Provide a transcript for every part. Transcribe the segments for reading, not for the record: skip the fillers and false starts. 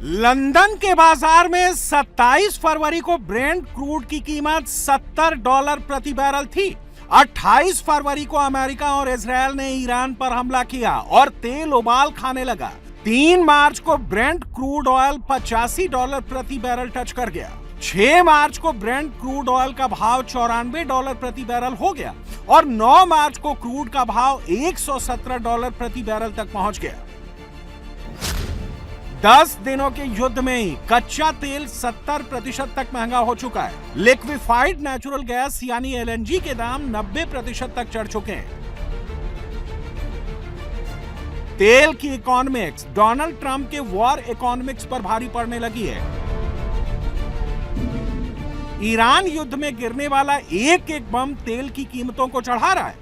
London के बाजार में 27 फरवरी को ब्रेंट क्रूड की कीमत $70 प्रति बैरल थी। 28 फरवरी को अमेरिका और इजरायल ने ईरान पर हमला किया और तेल उबाल खाने लगा। 3 मार्च को ब्रेंट क्रूड ऑयल $85 प्रति बैरल टच कर गया। 6 मार्च को ब्रेंट क्रूड ऑयल का भाव $94 प्रति बैरल हो गया और 9 मार्च को क्रूड का भाव $117 प्रति बैरल तक पहुंच गया। 10 दिनों के युद्ध में ही कच्चा तेल 70% तक महंगा हो चुका है। लिक्विफाइड नेचुरल गैस यानी एलएनजी के दाम 90% तक चढ़ चुके हैं। तेल की इकोनॉमिक्स डोनाल्ड ट्रंप के वॉर इकोनॉमिक्स पर भारी पड़ने लगी है। ईरान युद्ध में गिरने वाला एक एक बम तेल की कीमतों को चढ़ा रहा है।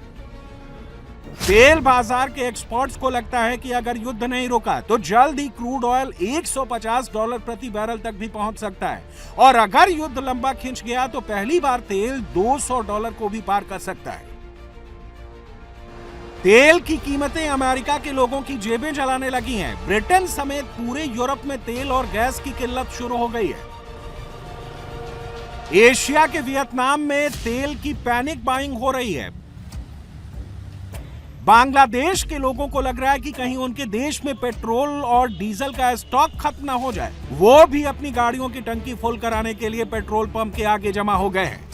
तेल बाजार के एक्सपर्ट्स को लगता है कि अगर युद्ध नहीं रुका तो जल्द ही क्रूड ऑयल $150 प्रति बैरल तक भी पहुंच सकता है और अगर युद्ध लंबा खिंच गया तो पहली बार तेल $200 को भी पार कर सकता है। तेल की कीमतें अमेरिका के लोगों की जेबें जलाने लगी हैं। ब्रिटेन समेत पूरे यूरोप में तेल और गैस की किल्लत शुरू हो गई है। एशिया के वियतनाम में तेल की पैनिक बाइंग हो रही है। बांग्लादेश के लोगों को लग रहा है कि कहीं उनके देश में पेट्रोल और डीजल का स्टॉक खत्म ना हो जाए। वो भी अपनी गाड़ियों की टंकी फुल कराने के लिए पेट्रोल पंप के आगे जमा हो गए हैं।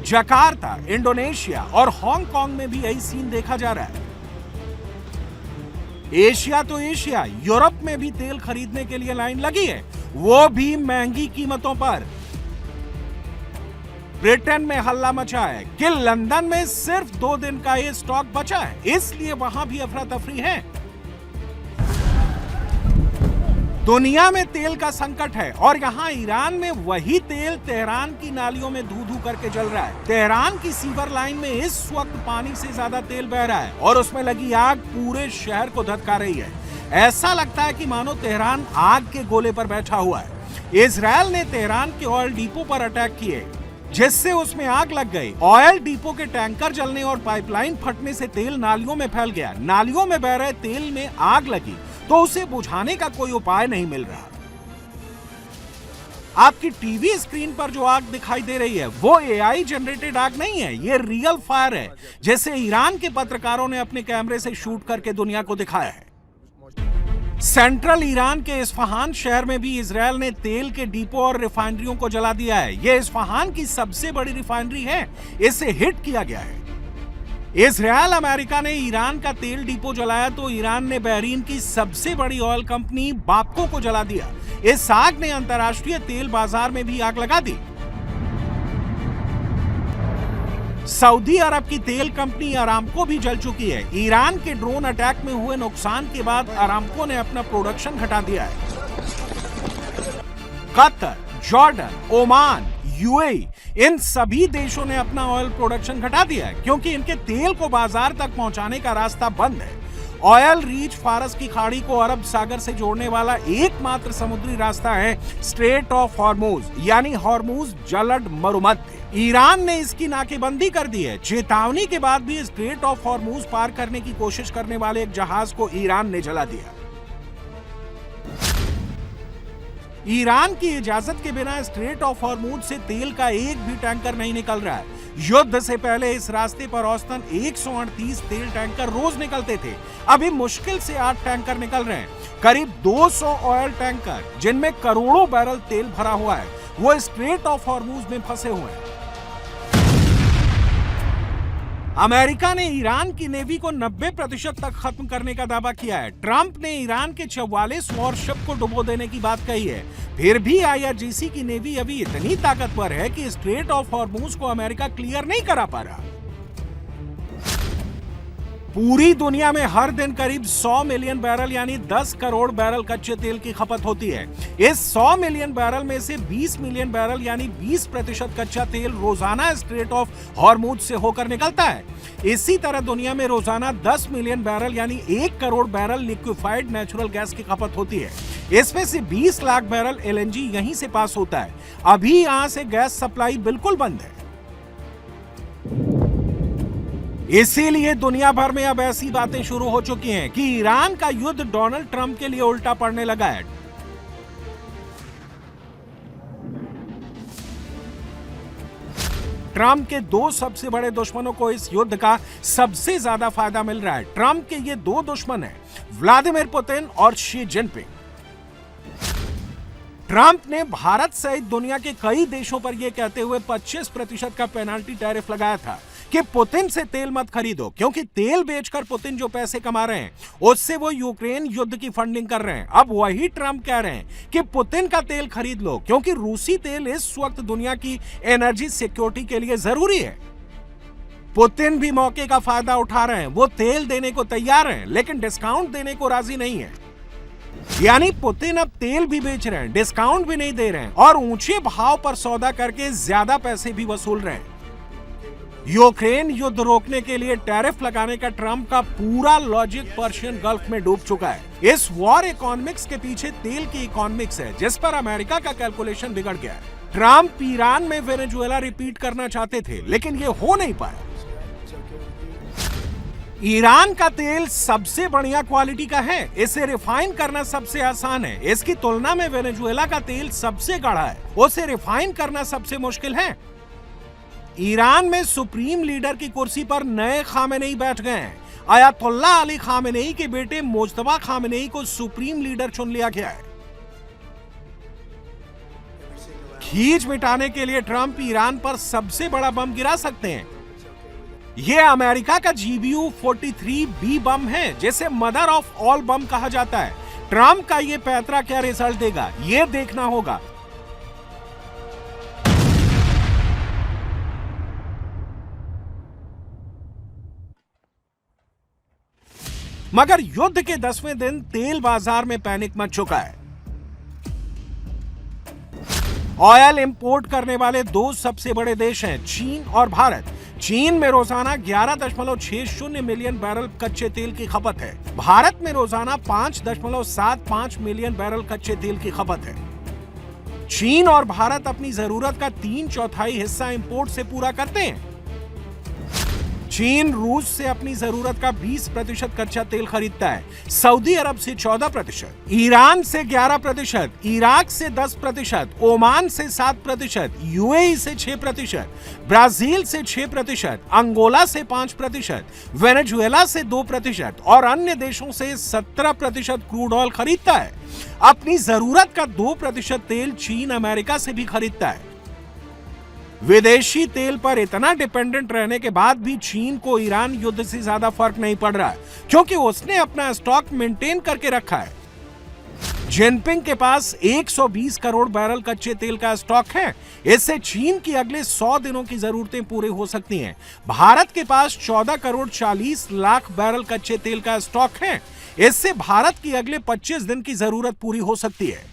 जकार्ता, इंडोनेशिया और हांगकांग में भी यही सीन देखा जा रहा है। एशिया तो एशिया, यूरोप में भी तेल खरीदने के लिए लाइन लगी है, वो भी महंगी कीमतों पर। ब्रिटेन में हल्ला मचा है कि लंदन में सिर्फ 2 दिन का ये स्टॉक बचा है, इसलिए वहां भी अफरा तफरी है। दुनिया में तेल का संकट है और यहाँ ईरान में वही तेल तेहरान की नालियों में धू धू करके जल रहा है। तेहरान की सीवर लाइन में इस वक्त पानी से ज्यादा तेल बह रहा है और उसमें लगी आग पूरे शहर को धधका रही है। ऐसा लगता है कि मानो तेहरान आग के गोले पर बैठा हुआ है। इजरायल ने तेहरान के ऑयल डिपो पर अटैक किए जिससे उसमें आग लग गई। ऑयल डिपो के टैंकर जलने और पाइपलाइन फटने से तेल नालियों में फैल गया। नालियों में बह रहे तेल में आग लगी तो उसे बुझाने का कोई उपाय नहीं मिल रहा। आपकी टीवी स्क्रीन पर जो आग दिखाई दे रही है वो एआई जनरेटेड आग नहीं है, ये रियल फायर है, जैसे ईरान के पत्रकारों ने अपने कैमरे से शूट करके दुनिया को दिखाया है। सेंट्रल ईरान के इस्फहान शहर में भी इजरायल ने तेल के डिपो और रिफाइनरियों को जला दिया है। यह इस्फहान की सबसे बड़ी रिफाइनरी है, इसे हिट किया गया है। इजरायल अमेरिका ने ईरान का तेल डिपो जलाया तो ईरान ने बहरीन की सबसे बड़ी ऑयल कंपनी बापको को जला दिया। इस आग ने अंतर्राष्ट्रीय तेल बाजार में भी आग लगा दी। सऊदी अरब की तेल कंपनी अरामको भी जल चुकी है। ईरान के ड्रोन अटैक में हुए नुकसान के बाद अरामको ने अपना प्रोडक्शन घटा दिया है। कतर, जॉर्डन, ओमान, यूएई इन सभी देशों ने अपना ऑयल प्रोडक्शन घटा दिया है क्योंकि इनके तेल को बाजार तक पहुंचाने का रास्ता बंद है। ऑयल रीच फारस की खाड़ी को अरब सागर से जोड़ने वाला एकमात्र समुद्री रास्ता है स्ट्रेट ऑफ हॉर्मूज यानी हॉर्मूज जलद मरुमध्य। ईरान ने इसकी नाकेबंदी कर दी है। चेतावनी के बाद भी स्ट्रेट ऑफ हॉर्मूज पार करने की कोशिश करने वाले एक जहाज को ईरान ने जला दिया। ईरान की इजाजत के बिना स्ट्रेट ऑफ हॉर्मूज से तेल का एक भी टैंकर नहीं निकल रहा है। युद्ध से पहले इस रास्ते पर औसतन 138 तेल टैंकर रोज निकलते थे, अभी मुश्किल से 8 टैंकर निकल रहे हैं। करीब 200 ऑयल टैंकर जिनमें करोड़ों बैरल तेल भरा हुआ है वो स्ट्रेट ऑफ हॉर्मूज में फंसे हुए हैं। अमेरिका ने ईरान की नेवी को 90% तक खत्म करने का दावा किया है। ट्रंप ने ईरान के 44 वॉरशिप को डुबो देने की बात कही है। फिर भी आईआरजीसी की नेवी अभी इतनी ताकतवर है कि स्ट्रेट ऑफ हॉर्मूज को अमेरिका क्लियर नहीं करा पा रहा। पूरी दुनिया में हर दिन करीब 100 मिलियन बैरल यानी 10 करोड़ बैरल कच्चे तेल की खपत होती है। इस 100 मिलियन बैरल में से 20 मिलियन बैरल यानी 20% कच्चा तेल रोजाना स्ट्रेट ऑफ हॉर्मूज से होकर निकलता है। इसी तरह दुनिया में रोजाना 10 मिलियन बैरल यानी 1 crore barrel liquefied natural gas की खपत होती है। इसमें से 20 लाख बैरल एलएनजी यहीं से पास होता है। अभी यहां से गैस सप्लाई बिल्कुल बंद है। इसीलिए दुनिया भर में अब ऐसी बातें शुरू हो चुकी हैं कि ईरान का युद्ध डोनाल्ड ट्रंप के लिए उल्टा पड़ने लगा है। ट्रंप के दो सबसे बड़े दुश्मनों को इस युद्ध का सबसे ज्यादा फायदा मिल रहा है। ट्रंप के ये दो दुश्मन हैं, व्लादिमीर पुतिन और शी जिनपिंग। ट्रंप ने भारत सहित दुनिया के कई देशों पर यह कहते हुए 25% का पेनाल्टी टैरिफ लगाया था कि पुतिन से तेल मत खरीदो, क्योंकि तेल बेचकर पुतिन जो पैसे कमा रहे हैं उससे वो यूक्रेन युद्ध की फंडिंग कर रहे हैं। अब वही ट्रंप कह रहे हैं कि पुतिन का तेल खरीद लो, क्योंकि रूसी तेल इस वक्त दुनिया की एनर्जी सिक्योरिटी के लिए जरूरी है। पुतिन भी मौके का फायदा उठा रहे हैं, वो तेल देने को तैयार हैं, लेकिन डिस्काउंट देने को राजी नहीं है। यानी पुतिन अब तेल भी बेच रहे हैं, डिस्काउंट भी नहीं दे रहे हैं और ऊंचे भाव पर सौदा करके ज्यादा पैसे भी वसूल रहे हैं। यूक्रेन युद्ध रोकने के लिए टैरिफ लगाने का ट्रंप का पूरा लॉजिक पर्शियन गल्फ में डूब चुका है। इस वॉर इकोनॉमिक्स के पीछे तेल की इकोनॉमिक्स है, जिस पर अमेरिका का कैलकुलेशन बिगड़ गया है। ट्रंप ईरान में वेनेजुएला रिपीट करना चाहते थे, लेकिन ये हो नहीं पाया। ईरान का तेल सबसे बढ़िया क्वालिटी का है, इसे रिफाइन करना सबसे आसान है। इसकी तुलना में वेनेजुएला का तेल सबसे गाढ़ा है, उसे रिफाइन करना सबसे मुश्किल है। ईरान में सुप्रीम लीडर की कुर्सी पर नए खामेनेई बैठ गए हैं। अयातुल्ला अली खामेनेई के बेटे मुज्तबा खामेनेई को सुप्रीम लीडर चुन लिया गया है। खींच मिटाने के लिए ट्रंप ईरान पर सबसे बड़ा बम गिरा सकते हैं। यह अमेरिका का GBU-43B बम है, जिसे मदर ऑफ ऑल बम कहा जाता है। ट्रंप का यह पैंतरा क्या रिजल्ट देगा, यह देखना होगा। मगर युद्ध के 10वें दिन तेल बाजार में पैनिक मच चुका है। ऑयल इंपोर्ट करने वाले दो सबसे बड़े देश हैं, चीन और भारत। चीन में रोजाना 11.60 मिलियन बैरल कच्चे तेल की खपत है। भारत में रोजाना 5.75 मिलियन बैरल कच्चे तेल की खपत है। चीन और भारत अपनी जरूरत का 3/4 हिस्सा इंपोर्ट से पूरा करते हैं। चीन रूस से अपनी जरूरत का 20% कच्चा तेल खरीदता है, सऊदी अरब से 14%, ईरान से 11%, इराक से 10%, ओमान से 7%, यूएई से 6%, ब्राजील से 6%, अंगोला से 5%, वेनेजुएला से 2% और अन्य देशों से 17% क्रूड ऑयल खरीदता है। अपनी जरूरत का 2% तेल चीन अमेरिका से भी खरीदता है। विदेशी तेल पर इतना डिपेंडेंट रहने के बाद भी चीन को ईरान युद्ध से ज्यादा फर्क नहीं पड़ रहा है, क्योंकि उसने अपना स्टॉक मेंटेन करके रखा है। जिनपिंग के पास 120 करोड़ बैरल कच्चे तेल का स्टॉक है, इससे चीन की अगले 100 दिनों की जरूरतें पूरी हो सकती हैं। भारत के पास 14 करोड़ 40 लाख बैरल कच्चे तेल का स्टॉक है, इससे भारत की अगले 25 दिन की जरूरत पूरी हो सकती है।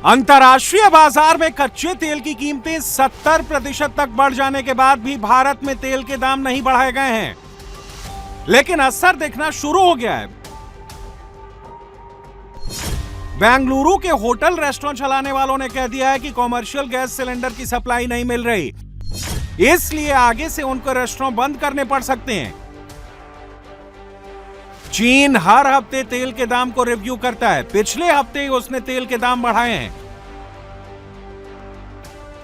अंतर्राष्ट्रीय बाजार में कच्चे तेल की कीमतें 70% तक बढ़ जाने के बाद भी भारत में तेल के दाम नहीं बढ़ाए गए हैं, लेकिन असर दिखना शुरू हो गया है। बेंगलुरु के होटल रेस्टोरेंट चलाने वालों ने कह दिया है कि कॉमर्शियल गैस सिलेंडर की सप्लाई नहीं मिल रही, इसलिए आगे से उनको रेस्टोरेंट बंद करने पड़ सकते हैं। चीन हर हफ्ते तेल के दाम को रिव्यू करता है। पिछले हफ्ते ही उसने तेल के दाम बढ़ाए हैं।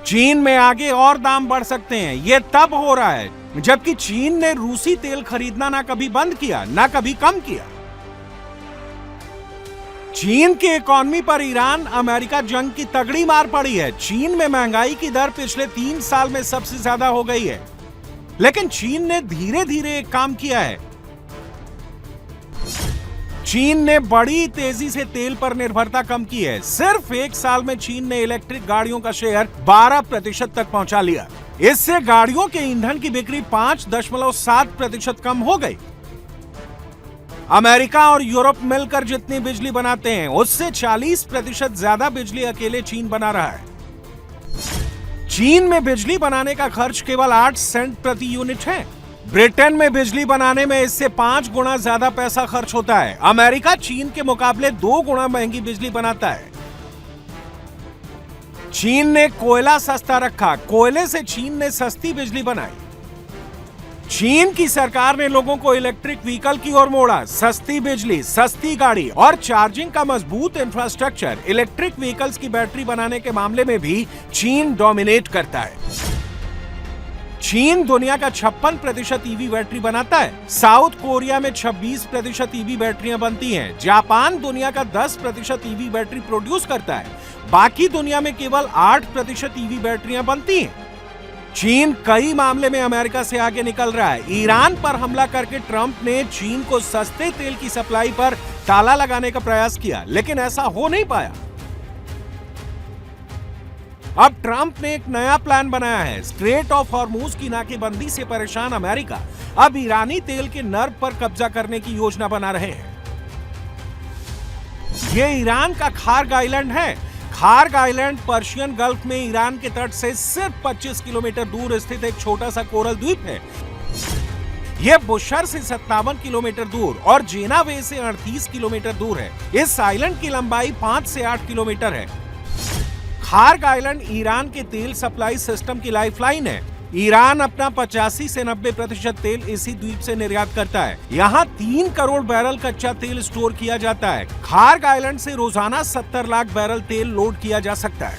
चीन में आगे और दाम बढ़ सकते हैं। यह तब हो रहा है जबकि चीन ने रूसी तेल खरीदना ना कभी बंद किया ना कभी कम किया। चीन की इकोनॉमी पर ईरान अमेरिका जंग की तगड़ी मार पड़ी है। चीन में महंगाई की दर पिछले 3 साल में सबसे ज्यादा हो गई है, लेकिन चीन ने धीरे धीरे एक काम किया है। चीन ने बड़ी तेजी से तेल पर निर्भरता कम की है। सिर्फ 1 साल में चीन ने इलेक्ट्रिक गाड़ियों का शेयर 12% तक पहुंचा लिया। इससे गाड़ियों के ईंधन की बिक्री 5.7% कम हो गई। अमेरिका और यूरोप मिलकर जितनी बिजली बनाते हैं, उससे 40% ज्यादा बिजली अकेले चीन बना रहा है। चीन में बिजली बनाने का खर्च केवल 8 सेंट प्रति यूनिट है। ब्रिटेन में बिजली बनाने में इससे 5 गुना ज्यादा पैसा खर्च होता है। अमेरिका चीन के मुकाबले 2 गुना महंगी बिजली बनाता है। चीन ने कोयला सस्ता रखा, कोयले से चीन ने सस्ती बिजली बनाई। चीन की सरकार ने लोगों को इलेक्ट्रिक व्हीकल की ओर मोड़ा। सस्ती बिजली, सस्ती गाड़ी और चार्जिंग का मजबूत इंफ्रास्ट्रक्चर। इलेक्ट्रिक व्हीकल्स की बैटरी बनाने के मामले में भी चीन डोमिनेट करता है। चीन दुनिया का 56% ईवी बैटरी बनाता है। साउथ कोरिया में 26% ईवी बैटरियां बनती हैं। जापान दुनिया का 10% ईवी बैटरी प्रोड्यूस करता है। बाकी दुनिया में केवल 8% ईवी बैटरियां बनती हैं। चीन कई मामले में अमेरिका से आगे निकल रहा है। ईरान पर हमला करके ट्रंप ने चीन को सस्ते तेल की सप्लाई पर ताला लगाने का प्रयास किया, लेकिन ऐसा हो नहीं पाया। अब ट्रंप ने एक नया प्लान बनाया है। स्ट्रेट ऑफ हॉर्मुज की नाकेबंदी से परेशान अमेरिका अब ईरानी तेल के नर्व पर कब्जा करने की योजना बना रहे हैं। ये ईरान का खार्ग आइलैंड है। खार्ग आइलैंड पर्शियन गल्फ में ईरान के तट से सिर्फ 25 किलोमीटर दूर स्थित एक छोटा सा कोरल द्वीप है। यह बुशर से 57 किलोमीटर दूर और जेनावे से 38 किलोमीटर दूर है। इस आइलैंड की लंबाई 5 से 8 किलोमीटर है। खार्ग आइलैंड ईरान के तेल सप्लाई सिस्टम की लाइफलाइन है। ईरान अपना 85 से 90% तेल इसी द्वीप से निर्यात करता है। यहाँ 3 करोड़ बैरल कच्चा तेल स्टोर किया जाता है। खार्ग आइलैंड से रोजाना 70 लाख बैरल तेल लोड किया जा सकता है।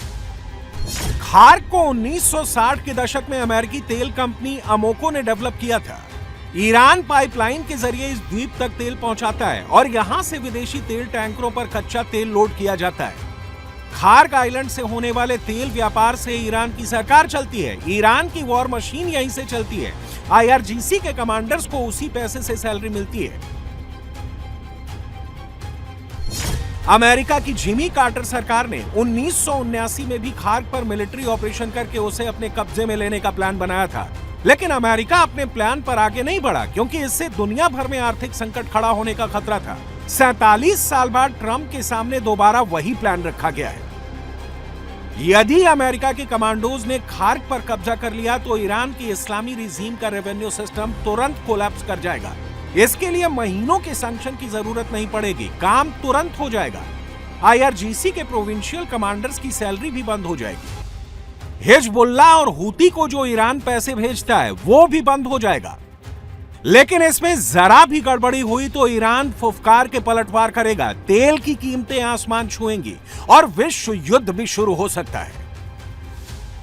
खार्ग को 1960 के दशक में अमेरिकी तेल कंपनी अमोको ने डेवलप किया था। ईरान पाइपलाइन के जरिए इस द्वीप तक तेल पहुंचाता है और यहाँ से विदेशी तेल टैंकरों पर कच्चा तेल लोड किया जाता है। खार्ग आइलैंड से होने वाले तेल व्यापार से ईरान की सरकार चलती है। ईरान की वॉर मशीन यहीं से चलती है। आईआरजीसी के कमांडर्स को उसी पैसे से सैलरी मिलती है। अमेरिका की जिमी कार्टर सरकार ने 1979 में भी खार्ग पर मिलिट्री ऑपरेशन करके उसे अपने कब्जे में लेने का प्लान बनाया था, लेकिन अमेरिका अपने प्लान पर आगे नहीं बढ़ा क्योंकि इससे दुनिया भर में आर्थिक संकट खड़ा होने का खतरा था। 47 साल बाद ट्रंप के सामने दोबारा वही प्लान रखा गया है। यदि अमेरिका के कमांडोज ने खार्ग पर कब्जा कर लिया तो ईरान की इस्लामी रिजीम का रेवेन्यू सिस्टम तुरंत कोलैप्स कर जाएगा। इसके लिए महीनों के सैंक्शन की जरूरत नहीं पड़ेगी, काम तुरंत हो जाएगा। आईआरजीसी के प्रोविंशियल कमांडर्स की सैलरी भी बंद हो जाएगी। हिजबुल्लाह और हूती को जो ईरान पैसे भेजता है वो भी बंद हो जाएगा। लेकिन इसमें जरा भी गड़बड़ी हुई तो ईरान फुफकार के पलटवार करेगा। तेल की कीमतें आसमान छुएंगी और विश्व युद्ध भी शुरू हो सकता है।